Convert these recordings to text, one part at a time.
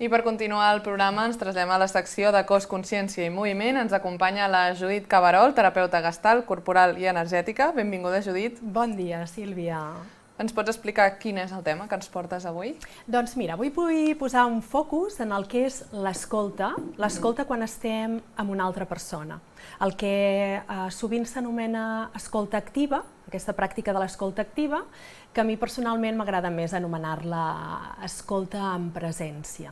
I per continuar el programa ens traslladem a la secció de cos, consciència i moviment. Ens acompanya la Judit Cabarol, terapeuta gestalt, corporal i energètica. Benvinguda, Judit. Bon dia, Sílvia. Ens pots explicar quin és el tema que ens portes avui? Doncs mira, avui vull posar un focus en el que és l'escolta, l'escolta quan estem amb una altra persona. El que sovint s'anomena escolta activa, aquesta pràctica de l'escolta activa, que a mi personalment m'agrada més anomenar-la escolta en presència.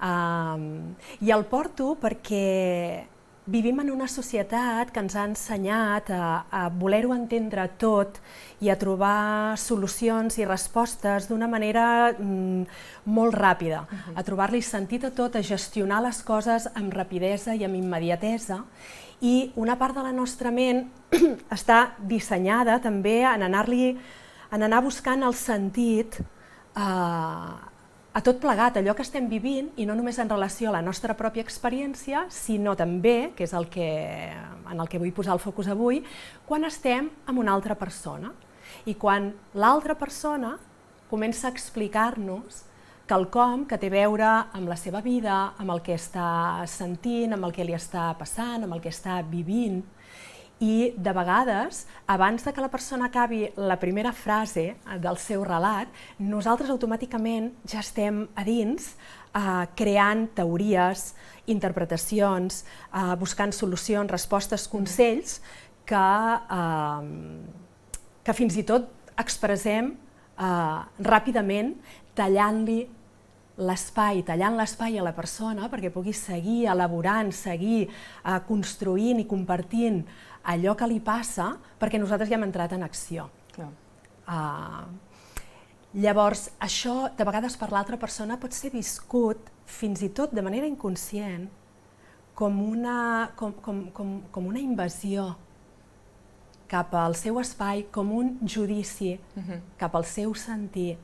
I el porto perquè vivim en una societat que ens ha ensenyat a voler-ho entendre tot i a trobar solucions i respostes d'una manera molt ràpida, a trobar-li sentit a tot, a gestionar les coses amb rapidesa i amb immediatesa. I una part de la nostra ment està dissenyada també en anar buscant el sentit a tot plegat, allò que estem vivint, i no només en relació a la nostra pròpia experiència, sinó també, que és en el que vull posar el focus avui, quan estem amb una altra persona. I quan l'altra persona comença a explicar-nos quelcom que té a veure amb la seva vida, amb el que està sentint, amb el que li està passant, amb el que està vivint. I de vegades, abans que la persona acabi la primera frase del seu relat, nosaltres automàticament ja estem a dins creant teories, interpretacions, buscant solucions, respostes, consells que fins i tot expressem ràpidament tallant l'espai a la persona perquè pugui seguir elaborant, seguir construint i compartint allò que li passa, perquè nosaltres ja hem entrat en acció. Llavors, això de vegades per l'altra persona pot ser viscut fins i tot de manera inconscient com una invasió cap al seu espai, com un judici cap al seu sentir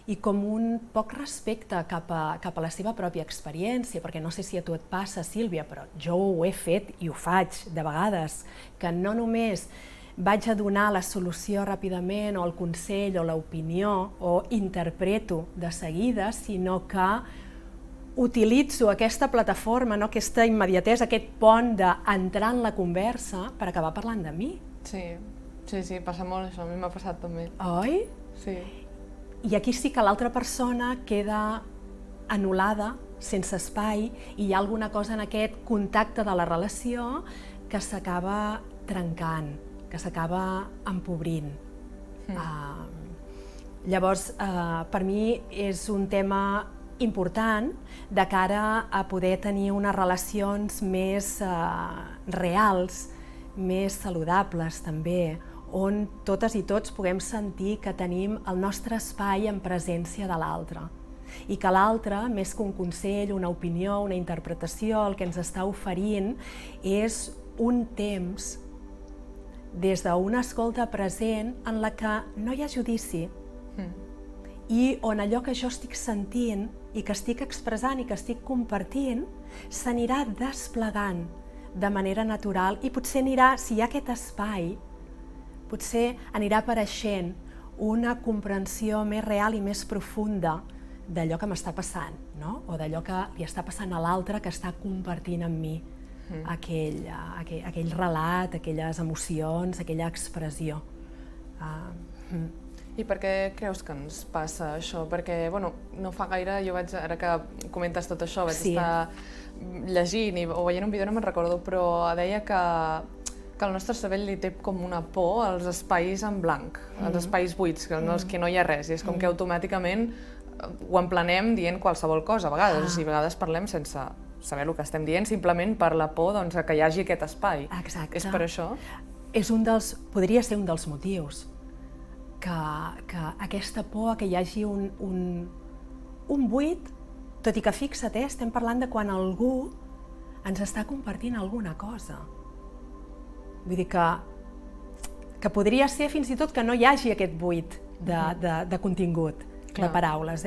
i com un poc respecte cap a la seva pròpia experiència, perquè no sé si a tu et passa, Sílvia, però jo ho he fet i ho faig de vegades, que no només vaig a donar la solució ràpidament o el consell o l'opinió o interpreto de seguida, sinó que utilitzo aquesta plataforma, aquesta immediatesa, aquest pont d'entrar en la conversa per acabar parlant de mi. Sí, passa molt això, a mi m'ha passat també. Oi? Sí. I aquí sí que l'altra persona queda anul·lada, sense espai, i hi ha alguna cosa en aquest contacte de la relació que s'acaba trencant, que s'acaba empobrint. Llavors, per mi és un tema important de cara a poder tenir unes relacions més reals, més saludables també, on totes i tots puguem sentir que tenim el nostre espai en presència de l'altre i que l'altre, més que un consell, una opinió, una interpretació, el que ens està oferint és un temps des d'una escolta present en la que no hi ha judici i on allò que jo estic sentint i que estic expressant i que estic compartint s'anirà desplegant de manera natural i potser anirà, si hi ha aquest espai, potser anirà apareixent una comprensió més real i més profunda d'allò que m'està passant, no? O d'allò que li està passant a l'altre que està compartint amb mi aquell relat, aquelles emocions, aquella expressió. I per què creus que ens passa això? Perquè, no fa gaire, ara que comentes tot això, vaig estar llegint o veient un vídeo, no me'n recordo, però deia que el nostre cervell li té com una por als espais en blanc, als espais buits, en els que no hi ha res, i és com que automàticament ho emplenem dient qualsevol cosa, a vegades, a vegades parlem sense saber el que estem dient, simplement per la por que hi hagi aquest espai. Exacte. És per això? Podria ser un dels motius, que aquesta por, que hi hagi un buit, tot i que fixa't, estem parlant de quan algú ens està compartint alguna cosa. Vull dir que podria ser fins i tot que no hi hagi aquest buit de contingut, de paraules.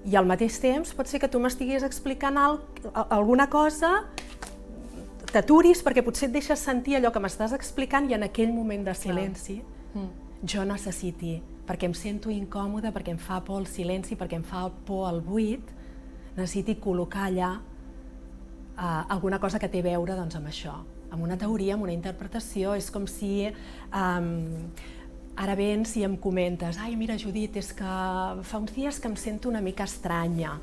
I al mateix temps pot ser que tu m'estiguis explicant alguna cosa, t'aturis perquè potser et deixes sentir allò que m'estàs explicant i en aquell moment de silenci jo necessiti, perquè em sento incòmode, perquè em fa por el silenci, perquè em fa por el buit, necessiti col·locar allà alguna cosa que té a veure doncs, amb això, amb una teoria, amb una interpretació. És com si ara vens i em comentes: ai, mira, Judit, és que fa uns dies que em sento una mica estranya.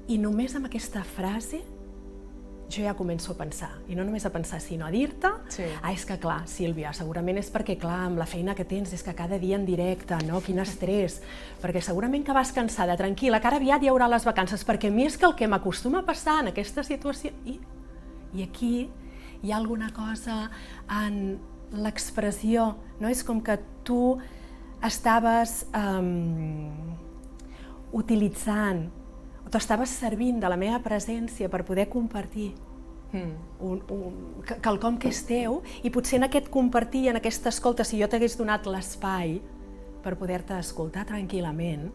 I només amb aquesta frase jo ja començo a pensar, i no només a pensar, sinó a dir-te: és que clar, Sílvia, segurament és perquè, clar, amb la feina que tens, és que cada dia en directe, no? Quin estrès, perquè segurament que vas cansada, tranquil·la, que ara aviat hi haurà les vacances, perquè a mi és que el que m'acostuma a passar en aquesta situació... I aquí hi ha alguna cosa en l'expressió, no? És com que tu estaves utilitzant, o t'estaves servint de la meva presència per poder compartir quelcom que és teu, i potser en aquest compartir, en aquesta escolta, si jo t'hagués donat l'espai per poder-te escoltar tranquil·lament,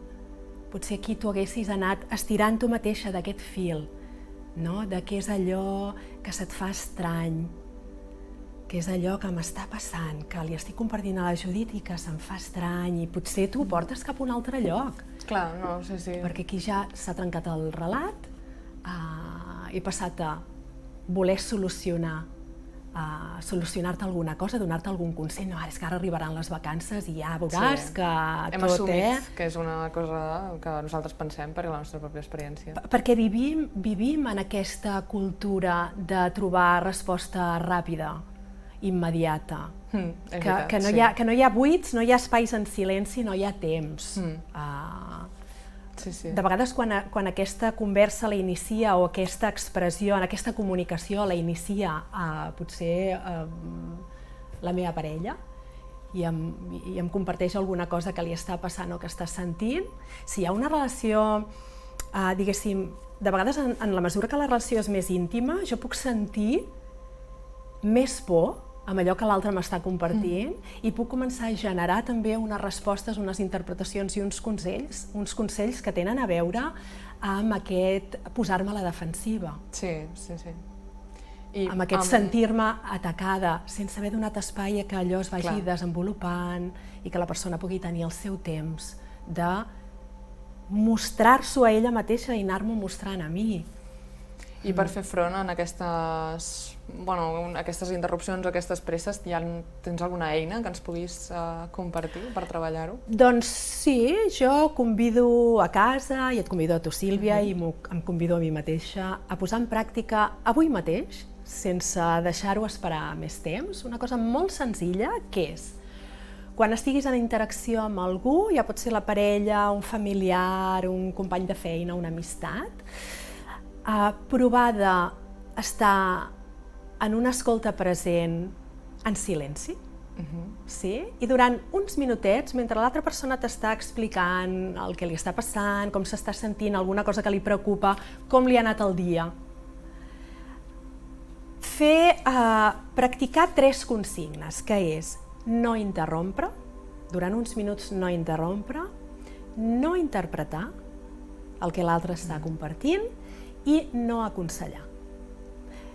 potser aquí tu haguessis anat estirant tu mateixa d'aquest fil, no? De què és allò que se't fa estrany, que és allò que m'està passant, que li estic compartint a la Judit i que se'm fa estrany, i potser tu ho portes cap a un altre lloc. Clar, no, sí. Perquè aquí ja s'ha trencat el relat, he passat a voler solucionar-te alguna cosa, donar-te algun consell. No, ara és que ara arribaran les vacances i ja veuràs que tot... Hem assumit que és una cosa que nosaltres pensem per la nostra pròpia experiència. Perquè vivim en aquesta cultura de trobar resposta ràpida, immediata, que no hi ha buits, no hi ha espais en silenci, no hi ha temps. De vegades quan aquesta conversa la inicia, o aquesta expressió, en aquesta comunicació la inicia potser la meva parella, i em comparteix alguna cosa que li està passant o que està sentint, si hi ha una relació, diguéssim, de vegades en la mesura que la relació és més íntima, jo puc sentir més por amb allò que l'altre m'està compartint, i puc començar a generar també unes respostes, unes interpretacions i uns consells que tenen a veure amb aquest posar-me a la defensiva. Sí. Amb aquest sentir-me atacada, sense haver donat espai a que allò es vagi desenvolupant i que la persona pugui tenir el seu temps de mostrar-s'ho a ella mateixa i anar-m'ho mostrant a mi. I per fer front a aquestes interrupcions o aquestes presses, tens alguna eina que ens puguis compartir per treballar-ho? Doncs sí, jo convido a casa, i et convido a tu, Sílvia, i em convido a mi mateixa a posar en pràctica avui mateix, sense deixar-ho esperar més temps, una cosa molt senzilla, que és: quan estiguis en interacció amb algú, ja pot ser la parella, un familiar, un company de feina, una amistat, provar d'estar en una escolta present en silenci, i durant uns minutets, mentre l'altra persona t'està explicant el que li està passant, com s'està sentint, alguna cosa que li preocupa, com li ha anat el dia, practicar 3 consignes, que és no interrompre, durant uns minuts no interrompre, no interpretar el que l'altre està compartint, i no aconsellar.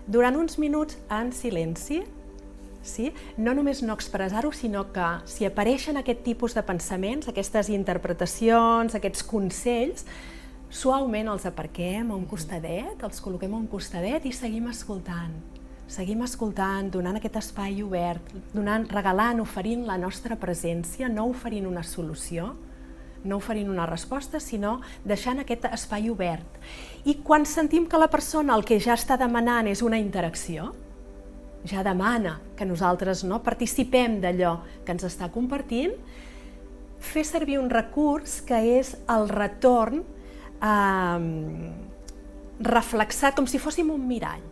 Durant uns minuts en silenci, no només no expressar-ho, sinó que si apareixen aquest tipus de pensaments, aquestes interpretacions, aquests consells, suaument els aparquem a un costadet, els col·loquem a un costadet i seguim escoltant. Seguim escoltant, donant aquest espai obert, regalant, oferint la nostra presència, no oferint una solució, no oferint una resposta, sinó deixant aquest espai obert. I quan sentim que la persona el que ja està demanant és una interacció, ja demana que nosaltres participem d'allò que ens està compartint, fer servir un recurs que és el retorn reflexat, com si fóssim un mirall.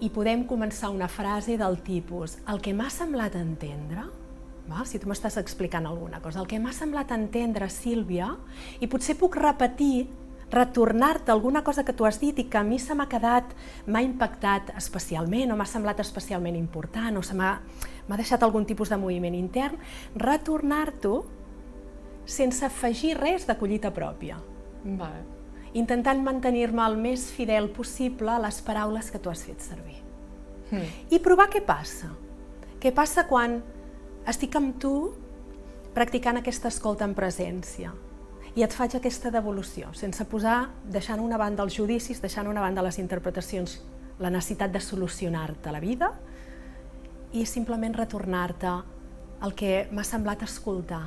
I podem començar una frase del tipus: el que m'ha semblat entendre, si tu m'estàs explicant alguna cosa, el que m'ha semblat entendre, Sílvia, i potser puc repetir, retornar-te alguna cosa que tu has dit i que a mi m'ha impactat especialment, o m'ha semblat especialment important, o m'ha deixat algun tipus de moviment intern, retornar-t'ho sense afegir res de collita pròpia. Intentant mantenir-me el més fidel possible a les paraules que tu has fet servir. I provar què passa. Què passa quan estic amb tu practicant aquesta escolta en presència i et faig aquesta devolució, sense posar, deixant una banda els judicis, deixant una banda les interpretacions, la necessitat de solucionar-te la vida i simplement retornar-te el que m'ha semblat escoltar.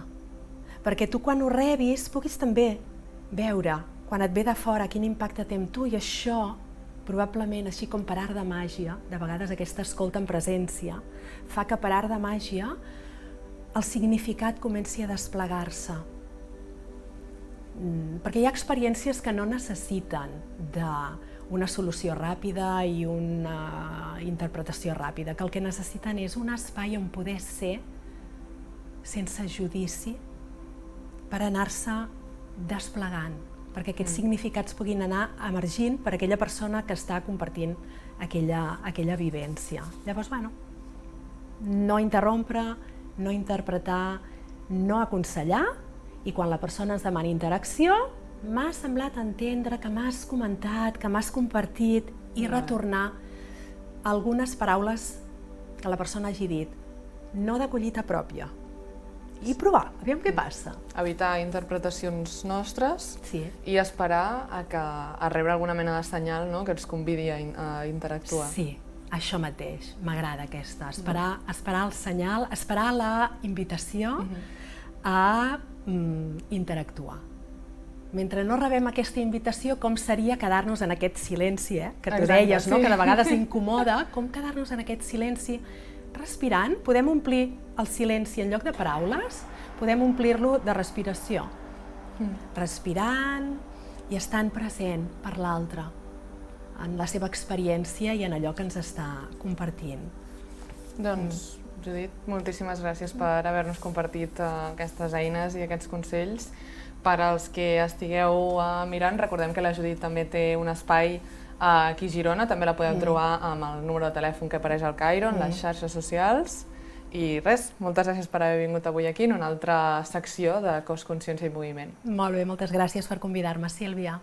Perquè tu quan ho rebis puguis també veure, quan et ve de fora, quin impacte té amb tu i això, probablement, així com per art de màgia, de vegades aquesta escolta en presència, fa que per art de màgia el significat comenci a desplegar-se. Perquè hi ha experiències que no necessiten d'una solució ràpida i una interpretació ràpida, que el que necessiten és un espai on poder ser sense judici per anar-se desplegant, perquè aquests significats puguin anar emergint per aquella persona que està compartint aquella vivència. Llavors, no interrompre, no interpretar, no aconsellar, i quan la persona ens demana interacció, m'ha semblat entendre que m'has comentat, que m'has compartit, i retornar algunes paraules que la persona hagi dit, no de collita pròpia, i provar, aviam què passa. Evitar interpretacions nostres i esperar a rebre alguna mena de senyal que ens convidi a interactuar. Sí, això mateix, m'agrada aquesta, esperar el senyal, esperar la invitació a interactuar. Mentre no rebem aquesta invitació, com seria quedar-nos en aquest silenci, que tu deies, que de vegades incomoda, com quedar-nos en aquest silenci respirant? Podem omplir el silenci en lloc de paraules, podem omplir-lo de respiració. Respirant i estant present per l'altre, en la seva experiència i en allò que ens està compartint. Doncs, Judit, moltíssimes gràcies per haver-nos compartit aquestes eines i aquests consells. Per als que estigueu mirant, recordem que la Judit també té un espai aquí a Girona, també la podeu trobar amb el número de telèfon que apareix al Cairo, en les xarxes socials. I res, moltes gràcies per haver vingut avui aquí en una altra secció de Cos, Consciència i Moviment. Molt bé, moltes gràcies per convidar-me, Sílvia.